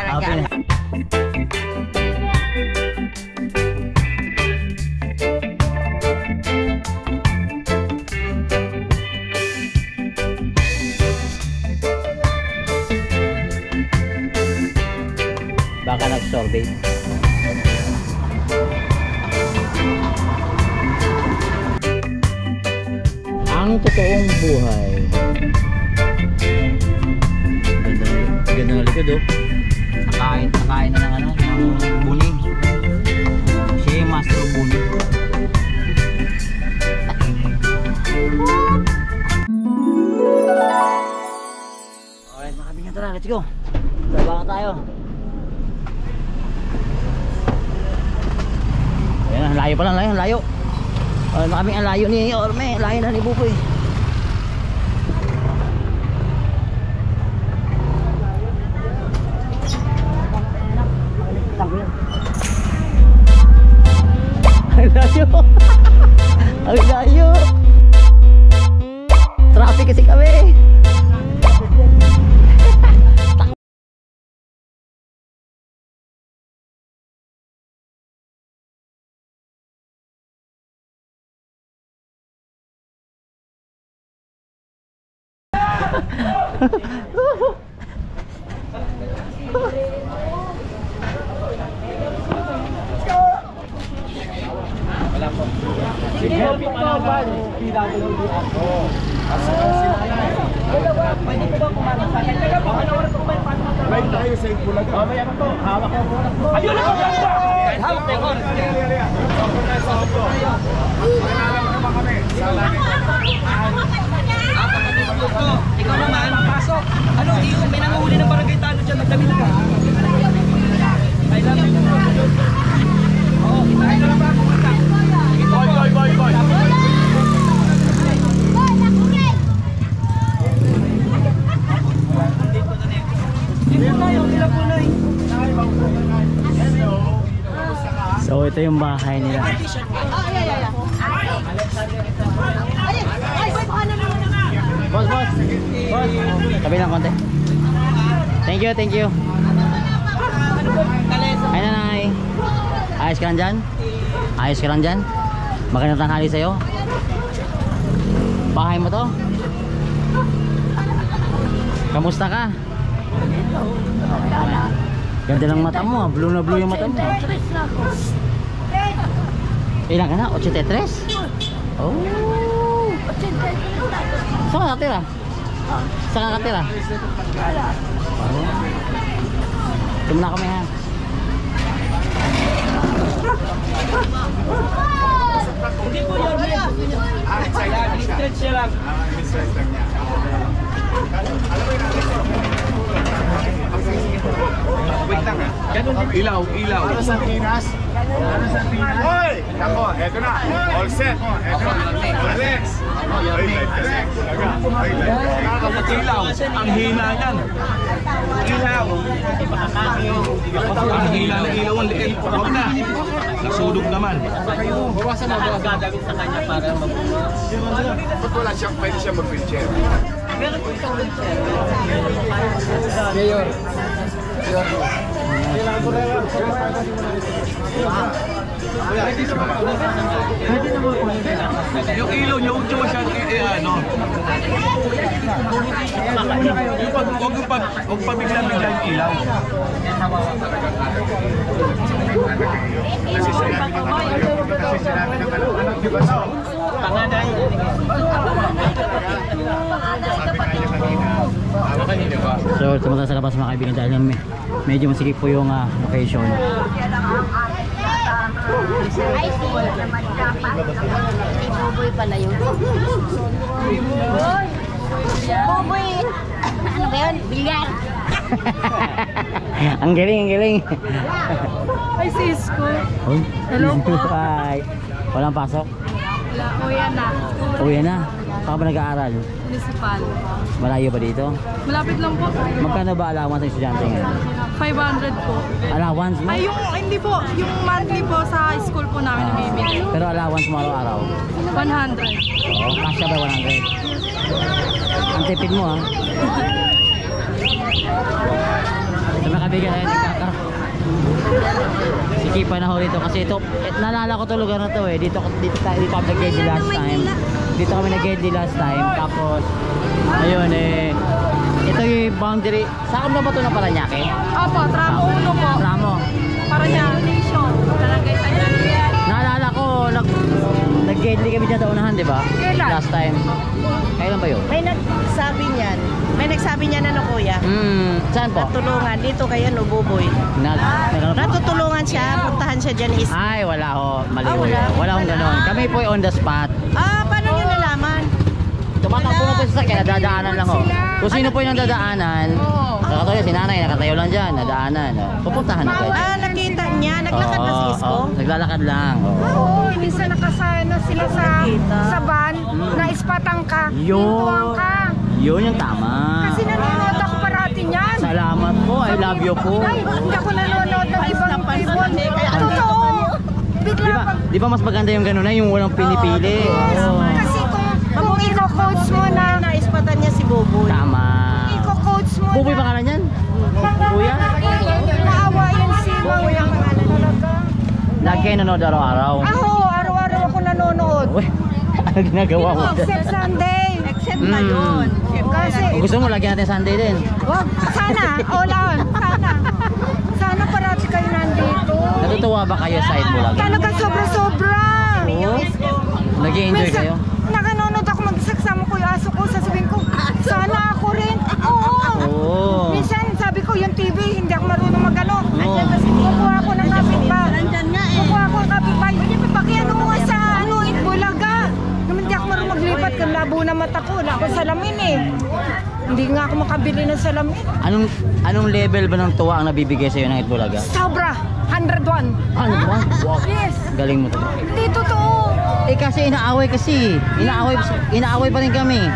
talaga. Baka nag-survey. Ang totoong buhay. Ganda na likod oh. Nakain na ng ano, ng buling. Siya yung master of buling. Alright mga kabingan, tara, let's go. Trabaho tayo. Ayan, layo pa lang, layo. Makaming ang layo ni Orme, layo na ni Buboy. Ang layo. Ang layo. Traffic kasi kami. Wala po. Sige, pinagal. PWD ako. Pwede po ba kumakas sa akin? Taga po, ano oras po ba yung pasok? Right tayo sa Bulaga. Mamaya pa po, hawak ko po. Ayun na po! Hawak ko oras. Pangalan mo naman kami. Ikaw naman, pasok. Ano, may nanguhuli ng barangay talo dyan, magdamit ka. I love you. Oo, kitahin na lang ba? Boy. So ito yung bahay nila. Boss. Tabi lang konti. Thank you. Ay nanay. Ayos ka lang dyan? Magandang tanghali sa'yo. Bahay mo to? Kamusta ka? Ganda ng mata mo, blue na blue yung mata mo. Ilan ka na? 83? Oh. Saan ka natira? Tumuna kami ha. Hindi po yun. I-stretch siya lang. Wait lang ha. Ilaw. Para sa Pinas. Hoy! Ako, eto na. All set. Eto na. Relax. Ilaw. Ang hina yan. Ilaw. Ang hina ng ilaw. Ang liit. Huwag na. Nasunog naman. Bawasan mo. Gagawin sa kanya para mag-wheelchair. Ba't wala siyang pwede siya mag-wheelchair? Meron po isang wheelchair. Mayor. Kailangan ko na lang. Yung ilaw niya, huwag niyo masyadong ano. Huwag pa bigla-bigla yung ilaw. Kasi sinabi ng anak, di ba so? Panganay. So tumunta sa labas mga kaibigan dahil medyo masikip po yung location. Ay, siya naman dapat. Si Buboy pala yun. Buboy! Ano ba yun? Bilyar! Ang galing. Ay, Cisco. Hello po. Bye. Walang pasok? Wala, uwi na. Saan ba nag-aaral? Municipal. Malayo ba dito? Malapit lang po. Magkano ba allowance ng estudyante ngayon? 500 po. Allowance mo? Ay, hindi po. Yung monthly po sa school po namin nabibigay. Pero allowance mo araw-araw? 100. Oo, kasya ba 100? Ang tipid mo ha? Sa mga kaibigan ay nagkakaroon. Sikipan na ho rito kasi ito, naalala ko to lugar na to eh. Dito kami nag-gedi last time. Dito kami nag-gedi last time. Tapos, ayun eh, ito yung boundary. Saan na ba ito ng Paranaque? Opo, tramo 1 po. Ramo. Paranaque. Barangay Tanyan. Naalala ko, nag-gedi kami dyan sa unahan, di ba? Kailan? Last time. Kailan ba yun? May nagsabi niyan. May nagsabi niyan ano kuya? Saan po? Natulungan dito kay ano Buboy. Natutulungan siya, puntahan siya diyan is. Ay, wala ho. Mali ho. wala. Wala hong ganon. Kami po on the spot. Paano niyo nalaman? Tumatakbo na po sa sakyan, nadadaanan lang ho. Kung sino po yung nadadaanan, nakatayo si nanay, nakatayo lang dyan, nadaanan. Pupuntahan na po. Nakita niya, naglakad na si Isko. Naglalakad lang. Oo, minsan nakasana sila sa van, naispatang ka, hintuan ka. Yun yung tama. Kasi nanonood ako parati niyan. Salamat po, I love you po. Ay, hindi ako nanonood ng ibang table. Totoo. Bigla pag... Di ba mas maganda yung gano'n na, yung walang pinipili? Oo. Kasi kung i-coach mo na, Naispatan niya si Buboy. Tama. i-coach mo Buboy na, pa ka na yan? Kuya? maawa yan si Kuya. Talaga. Lagi kayo nanonood araw-araw. Ako, araw-araw ako nanonood. Uy, ano ginagawa mo? Except Sunday. Except ngayon. Kasi, Kung gusto mo, lagyan natin Sunday din. wag, sana, all on, sana. Sana parati kayo nandito. Natutuwa ba kayo sa Itbulaga? Talaga sobra-sobra. Oo. Nag-i-enjoy Minsan, kayo? nakanonood ako magsaksama ko yung aso ko. Sasabihin ko, sana ako rin. Oo. Oo. Minsan, sabi ko, yung TV, hindi ako marunong magano. Oo. Kukuha ako ng kapitbahay. Kukuha ako ng kapitbahay. Pakiano mo nga sa Itbulaga. Naman hindi ako marunong maglipat. Kung labo na mata ko, wala akong salamin eh. Hindi nga ako makabili ng salamin. Anong level ba ng tuwa ang nabibigay sa'yo ng Itbulaga? Sobra. 101. Ano ba? Wow. Yes. Galing mo to. Hindi totoo. Eh kasi inaaway kasi. Inaaway pa rin kami.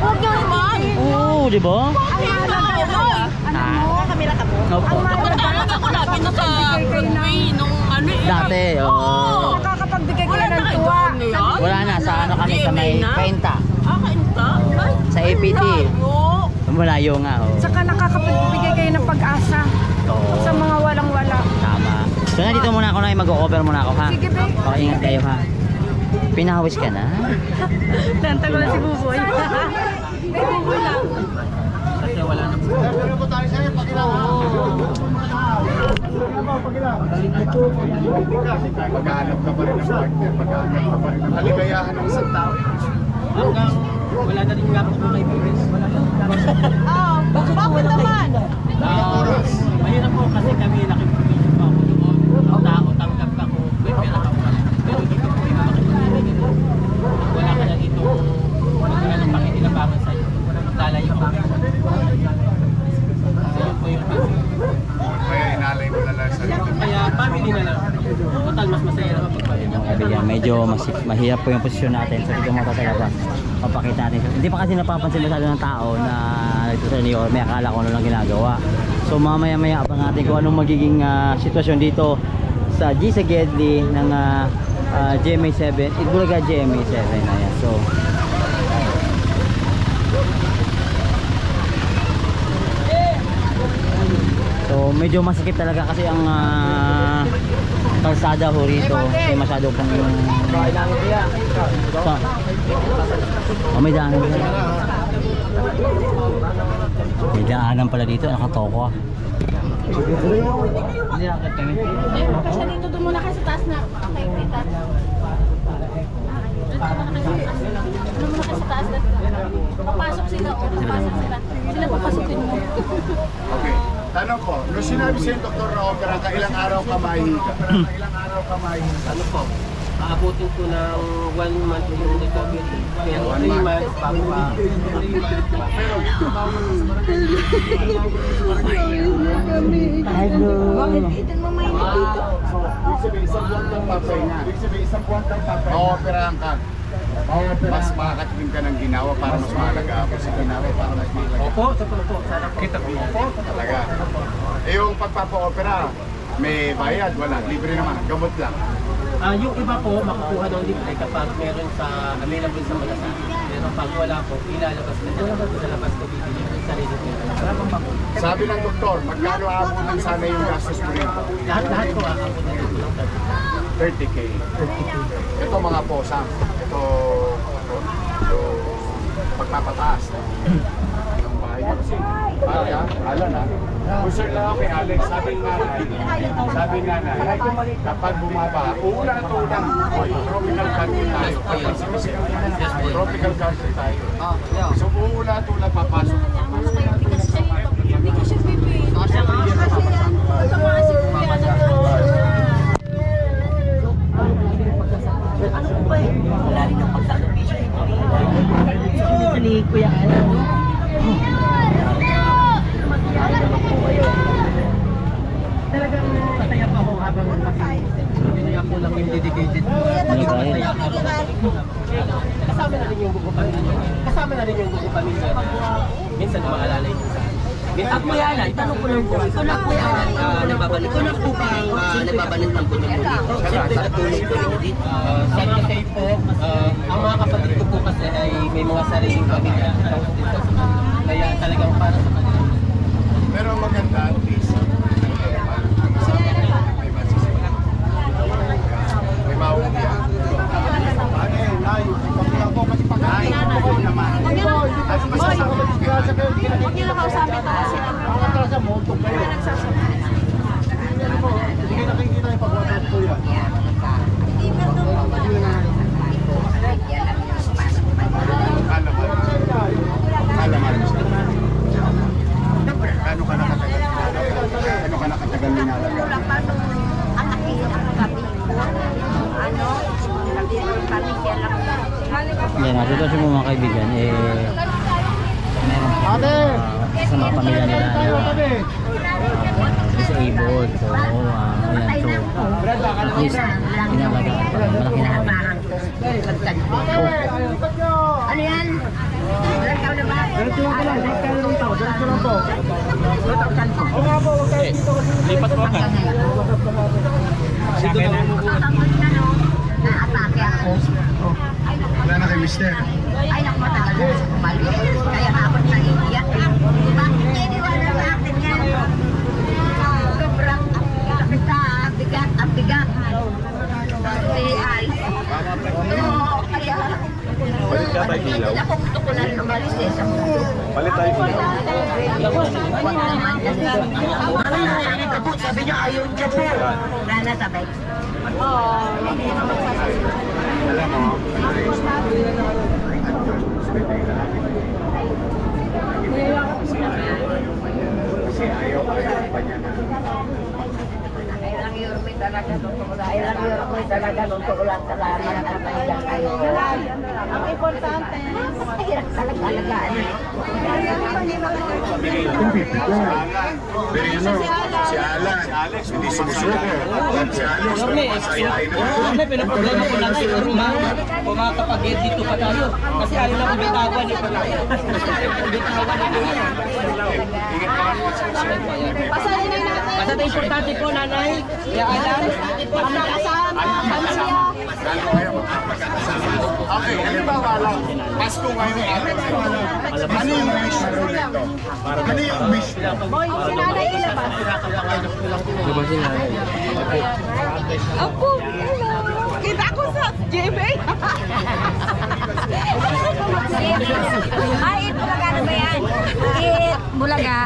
Huwag niyo naman. Oo, di ba? Ang mahalaga, ano mo? Kamila ka mo. Opo. Ang mahalaga, nakakapagbigay kayo ng... Dati, oo. Nakakapagbigay kayo ng tuwa. Wala na, sa ano kami sa may Kainta. Sa APT. Malayo nga, oo. Saka nakakapagbigay kayo ng pag-asa Oo. sa mga walang-wala. Tama. So nandito muna ako na, mag-o-over muna ako ha. Sige, be. Okay, ingat kayo ha. Pinahawis ka na? Nanta ko na si Buboy. Maghanap ka pa rin ng partner, maghanap ka pa rin ng kaligayahan ng isang tao. Hanggang wala na rin nga po kay Pires. Wala na. Bakit naman? Mahirap po kasi kami nakipagpili pa ako noon. Ang tao, tanggap ako. May pera ako. Pero hindi ko po yung makikita. Wala ka na dito. Wala ka na pakikinabangan sa'yo. Lalayo ka. So yun po yung Kaya inalay mo na lang sa kaya family na lang. Total, mas masaya naman pag family. Kaibigan, medyo mahirap po yung posisyon natin. So dito mo talaga papakita natin. Hindi pa kasi napapansin masyado ng tao na dito sa New York. May akala ko ano lang ginagawa. So mamaya-maya pa natin kung anong magiging sitwasyon dito sa G sa Gedli ng GMA7, Itbulaga GMA7. Ayan. So medyo masikip talaga kasi ang kalsada ho rito kasi masyado pang yung may daanan dyan. May daanan pala dito, nakatoko ah. Hindi nakakit kami. Kasi dito doon muna kayo sa taas na kay tita. Doon muna kayo sa taas na. Papasok sila. Sila papasukin mo. Okay. Tanong ko, nung sinabi sa'yo Dr. na opera ka, ilang araw ka mahihiga? Ilang araw ka mahihiga? Ano po? Aabutin ko ng 1 month yung recovery. Pero 3 months bago pa. Hello. Ibig sabihin, isang buwan kang papahinga. Ibig sabihin, isang buwan kang papahinga. Maoperahan ka. Mas makakatikim ka ng ginawa para mas mahalaga ako sa ginawa. Para mas mahalaga. Opo, totoo po. Sana kita po. Opo. Talaga. Eh yung pagpapa-opera, may bayad, wala. Libre naman. Gamot lang. Yung iba po, makukuha ng libre kapag meron sa available sa malasakit. Pero pag wala po, ilalabas na sa labas na bibili ng sarili ko. Sabi ng doktor, magkano aabutan sana yung gastos mo rito? Lahat po ako na dito lang 30K. Ito mga posang. Ito pagpapataas ng bahay mo. Kasi pare alam na. Concern lang ako kay Alex. Sabi nanay, kapag bumaba, uula at ulang tropical country tayo. Tropical country tayo. So uula at ulang papasok. Hindi ko siya pipili. Kasi yan. Tumaas si Kuya na Ano ba eh? Wala rin ang pagsasabihin siya. Ni Kuya Alan. Talagang pataya pa ako habang pinaya ko lang yung dedicated. Kasama na rin yung buko pamilya. Kasama na rin yung buko pamilya. Minsan maalala yun. Ako yan, itanong ko lang po. Ito na po yan. Nababalik ko na po bang nababalik ng puno mo dito? Siyempre, natulog ko rin dito. Sa mga kayo po, ang mga kapatid ko po kasi ay may mga sariling pamilya. Kaya talagang para sa kanila. Pero ang maganda, at least, may mauwi yan. Huwag niyo lang kausapin ito kasi Ano ka nakatagal ninalaga? Yan, ang sitwasyon mo mga kaibigan, meron po sa mga pamilya nila na disabled. So, ayan. So, at least, pinalagaan pa. Malaki na kami. Ano yan? Lipat mo ka. Sige na. Naatake ako. Wala na kay mister. Ay, naku, matagal na sa kumalis. Kaya nga ako naiiyak. Bakit iniwala sa akin yan? Sobrang bigat, ang bigat. Kasi ay, kaya, Balik ka tayo ilaw. ako gusto ko na rin umalis eh sa mundo. Balik tayo ilaw. Sabi niya ayaw niya po. Rana sabay. Alam mo, kasi ayaw pa niya na. Kailang Yorme talaga totoo lang. Kailang Yorme talaga totoo lang. Salamat na kailang kayo. ang importante. Mahirap talaga alagaan. Si Alan, hindi sumusuko. Si Alex, masayain na. May pinaproblema ko na kayo. Pumakapag dito pa tayo. Kasi ayaw na bitawan ni Palayo. Pasahin na natin. Basta importante po, nanay. Kaya alam. Kasama, pamilya. Lalo kayo magkakasama. Okay, halimbawa lang, Pasko ngayon araw na ito. Ano yung wish mo nito? Ano yung wish mo? Boy, si nanay ilabas. Ako, kita ko sa GMA. Ay, Bulaga na ba yan? Bulaga.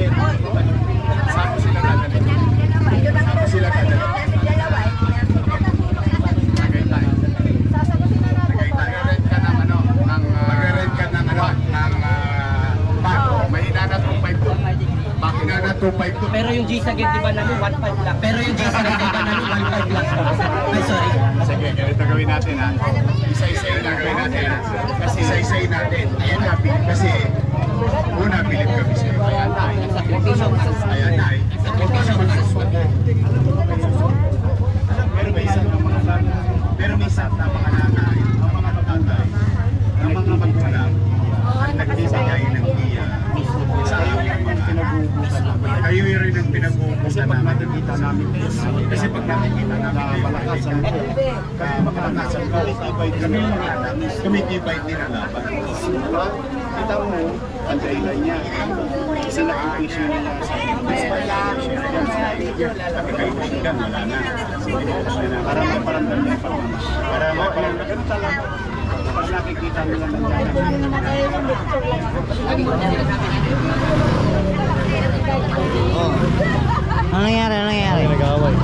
Saan mo sila dadalhin? Saan mo sila dadalhin? Nag-rent ka ng ano, nag-rent ka ng ano, ng bago. May hinana 2.5 doon. Bakit hinana 2.5 doon? Pero yung G sa gate, di ba namin 1.5 lang? Pero yung G sa gate, di ba namin 1.5 lang? Ay, sorry. Sige, ganito gawin natin ha. Isa-isayin na gawin natin. Kasi isa-isayin natin. Ayan na, kasi una, bilip kami sa'yo. Ayan na. Ayan na. Pero may isa Iwi rin ang pinag-uumpisa namin. Nakikita namin. Kasi pag nakikita namin malakasan ko, malakasan ko, tumitibay din ang laban. Kita mo, ang dahilan niya. Isa na ang issue nila sa pagkakaibigan, wala na. Para maparamdam din pa. Para maparamdam. Ganun talaga. Pag nakikita nila ng Ano nangyari? Ano nangyari? Nag-away.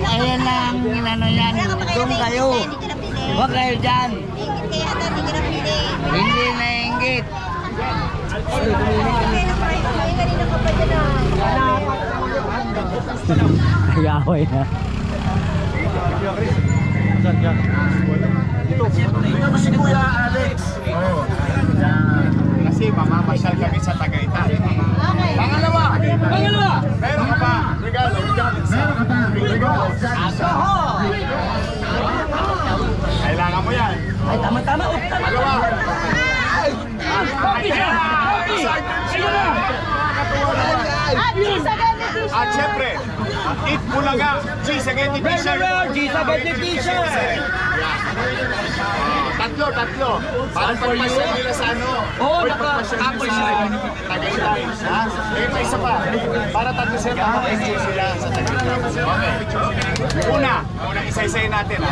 Ayan lang, inano yan. Doon kayo. Huwag kayo dyan. Hindi nainggit. Nag-away na. Ito si Kuya Alex. Kasi mamamasyal kami sa Tagaytay. Pangalawa! Meron ka pa! Regalo! Meron ka pa! Regalo! Kailangan mo yan! Ay, tama-tama. Pangalawa! At syempre, Eat Bulaga, G-Sageti T-shirt. G-Sageti T-shirt. Tatlo. Para pagpasyal nila sa ano. Oo, naka-couple sila. Tagaytay. Ha? Eh, may isa pa. Para tatlo sila, makapagpasyal sila sa Tagaytay. Okay. Una, isa-isayin natin. Ha?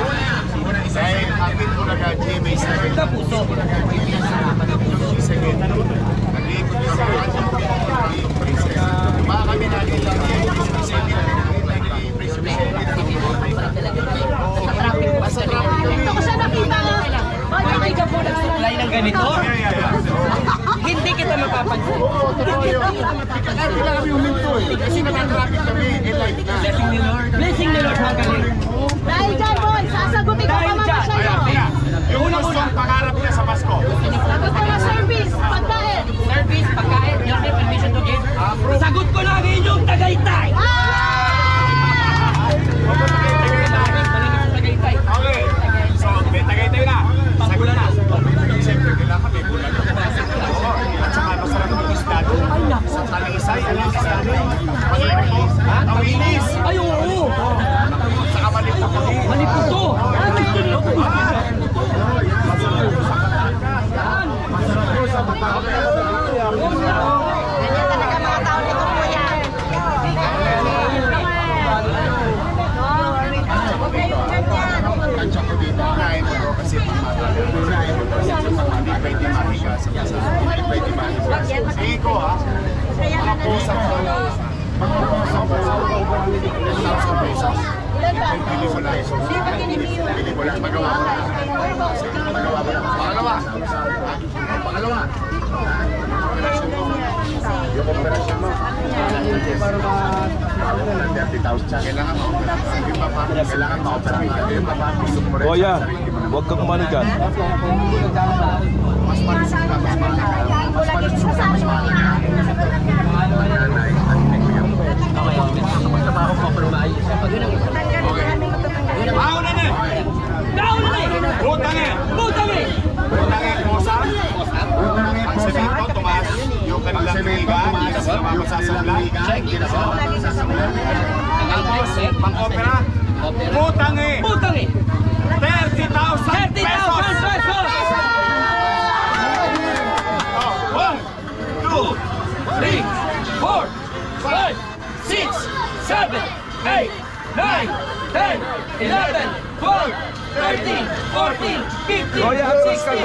Dahil ang Eat Bulaga, G-Sageti. Kapuso. G-Sageti. Nag-iikot din sa mga baka kami nakita niya yung basta traffic kami. Ito ko siya nakita nga. Hindi ka po nag-supply ng ganito? Hindi kita mapapansin. Oo, totoo yun. Kailangan kami huminto eh. Kasi nag-traffic kami, live na. Blessing ni Lord. Blessing ni Lord, magaling. Dahil dyan, boy, sasagutin ko pa mama siya yun. Yung gustong pangarap niya sa Pasko. Sagot ko na service, pagkain. Service, pagkain, your permission to give. Sagot ko na ang inyong Tagaytay! Okay. So, may Tagaytay na. Sagot na. Siyempre, kailangan may bulan. At saka masarap ng isda doon. Sa Talisay, alam sa isda doon. Tawilis. Ay, oo! Saka Maliputo. Maliputo! Ganyan talaga mga tao nito po yan. Tansya ko dito. Kain mo kasi hindi pwede mahiga sa basa. Hindi pwede mahiga. Sige ko ha. Mga pusap ko. Bili mo lang. Bili mo lang. Magawa mo lang. Magawa mo lang. Pangalawa. Yung operasyon mo. Kailangan ma-operate. Kuya, huwag kang manigan. Mas malusog ka. Mas malusog ka. Mas Mauna na! Butangin! Posa? Ang semento, tumaas. Yung kanilang liga, hindi na sila masasablay. Tapos, pang-opera. Butangin! 30,000 pesos! 1, 2, 3, 4, 5, 6, 7, 8, 9, 10, 11, 12, 13, 14, 15, 16,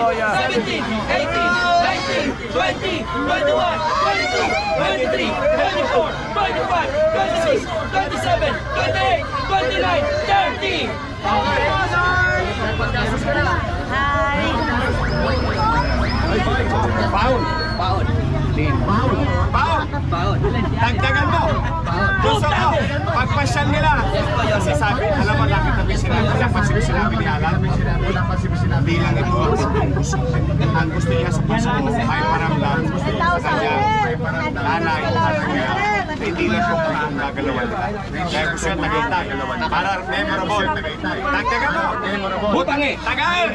17, 18, 19, 20, 21, 22, 23, 24, 25, 26, 27, 28, 29, 30! Baon! Dagdagan mo! Gusto ko, pagpasyal nila. Kasi sabi, alam mo, laki kami sinabi. Wala pa sinabi ni Alan. Hindi lang ito ang gusto. Ang gusto niya sa puso, may paramdam. Sa kanya, nanay, hindi lang po ang gagalawan nila. Kaya gusto niya Tagaytay. Para memorable. Dagdagan mo! Butangin! Tagay!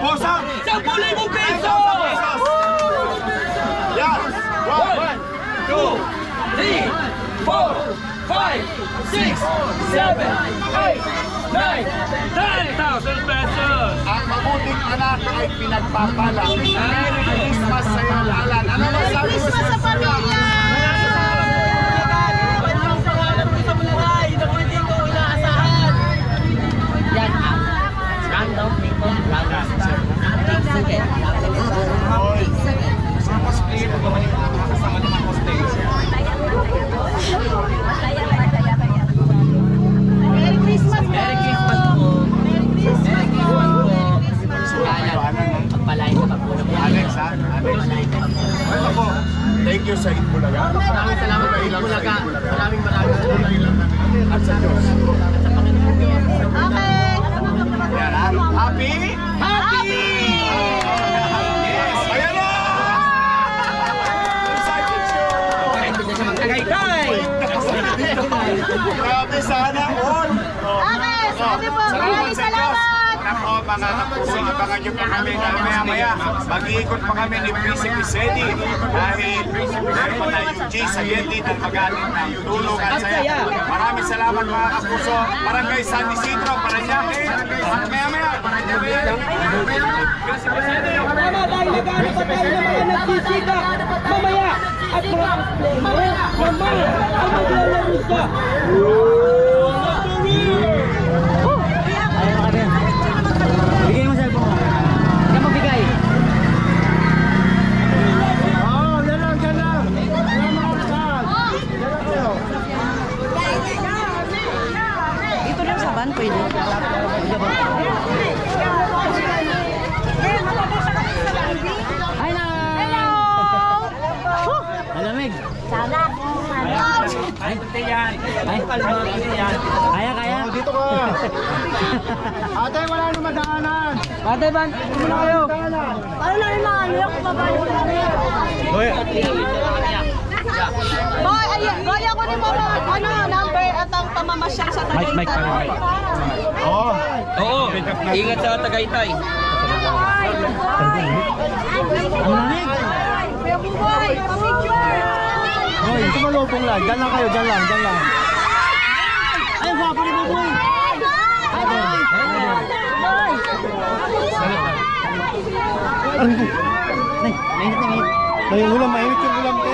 Pusa! 10,000 pesos! Yan! 1, 2, 10,000 pesos! Ang mabuting anak ay pinagpapala. Merry Christmas sa iyo, Alan. Ano masabi mo sa pamilya? Merry Christmas po! Merry Christmas po! Alex, ha? Alex. Ano po? Thank you sa Itbulaga. Maraming salamat po, Itbulaga. Maraming At sa Diyos. Okay! Yan, ha? Happy? Happy! Yes! Ayan na! Excited siya! Grabe sana all! Okay! Sabi po, maraming salamat! Nako mga kapuso, abangan nyo pa kami na maya-maya. Mag-iikot pa kami ni Principe Sedi dahil meron pa tayo G sa Yeti at mag-ating ng tulong at saya. Maraming salamat mga kapuso. Barangay San Isidro, Paranaque. Maya-maya. Principe Sedi. Dahil nagano pa tayo ng mga nagsisika mamaya at mga player naman ang maglalaro sa Bigay mo cellphone mo. Kaya magbigay. Dito lang sa van, pwede. Hi na! Hello! Malamig. Sana! Ay, ay, kaya, kaya. Dito ka. Ate, wala nang madaanan. Ate, ban, muna kayo. Paano na yung mga ano kung mabalik na Boy, gaya ko ni mama, number at ang pamamasyal sa Tagaytay. Oo, ingat sa Tagaytay. Ang lamig. Boy, picture! Hoy, sumalubong lang. Diyan lang kayo, diyan lang. Ay, ang gwapo ni Buboy. Hi, boy. Nay, mainit na mainit. May ulam, mainit yung ulam, te.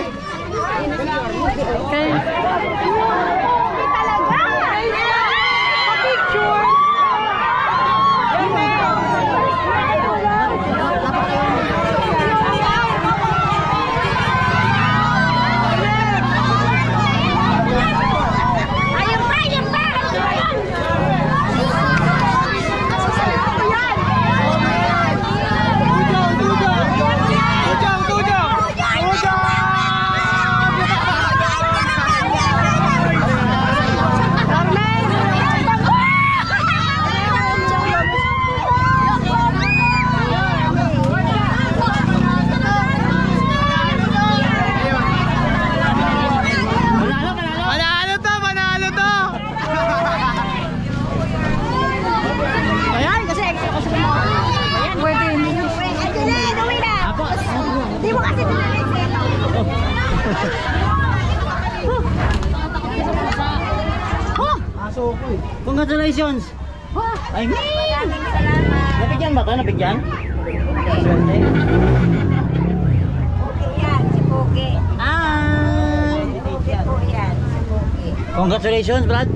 Di mo kasi Congratulations! I mean! maraming salamat. Nabigyan ba ito? Nabigyan? Okay yan, si Pogi. Ay! Si Pogi yan, si Pogi. Congratulations, Brad!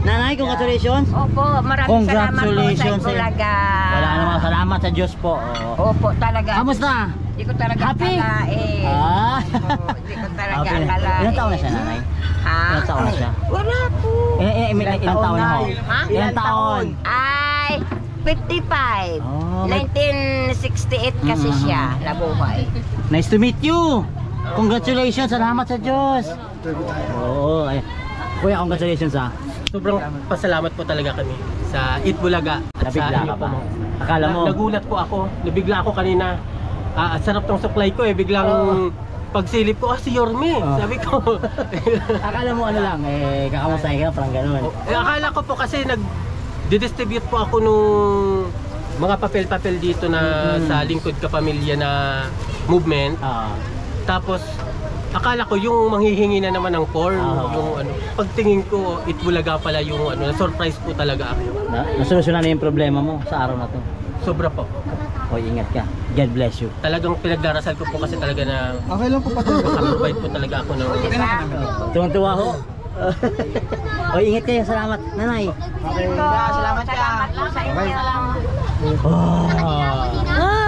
Nanay, congratulations! Opo, maraming Congratulations salamat po sa Itbulaga. Wala namang salamat sa Diyos po. Opo, talaga. Kamusta? Hindi ko talaga Happy? akalain. Ah! Hindi ko talaga Happy. akalain. Ilang taon na siya, nanay? Ha? Ilang taon na siya? Wala po. Ilang taon na ho? Ha? Ilang taon? Ay, 55. Oh, 1968 kasi siya nabuhay. Nice to meet you! Congratulations! Salamat sa Diyos! Oo. Ay. Kuya, congratulations ha. Sobrang pasalamat po talaga kami sa Itbulaga at sa Nabigla inyo ka po. ba? Akala mo? Nagulat po ako. Nabigla ako kanina. Sarap tong supply ko eh. Biglang pagsilip ko, si Yorme. Oh. Sabi ko. Akala mo ano lang, kakamustahin ka, parang ganun. Akala ko po kasi nag-distribute po ako nung mga papel-papel dito na sa Lingkod Kapamilya na movement. Ah. Tapos Akala ko yung manghihingi na naman ng form, Ah. yung ano. Pagtingin ko, Itbulaga pala yung ano, na-surprise po talaga ako. Nasolusyonan na yung problema mo sa araw na to. Sobra po. O, ingat ka. God bless you. Talagang pinagdarasal ko po kasi talaga na Okay lang po pa. makaprovide po talaga ako ng Tuwang-tuwa ho. O, ingat kayo. Salamat, nanay. Salamat ka. Salamat lang sa inyo. Salamat. Oh.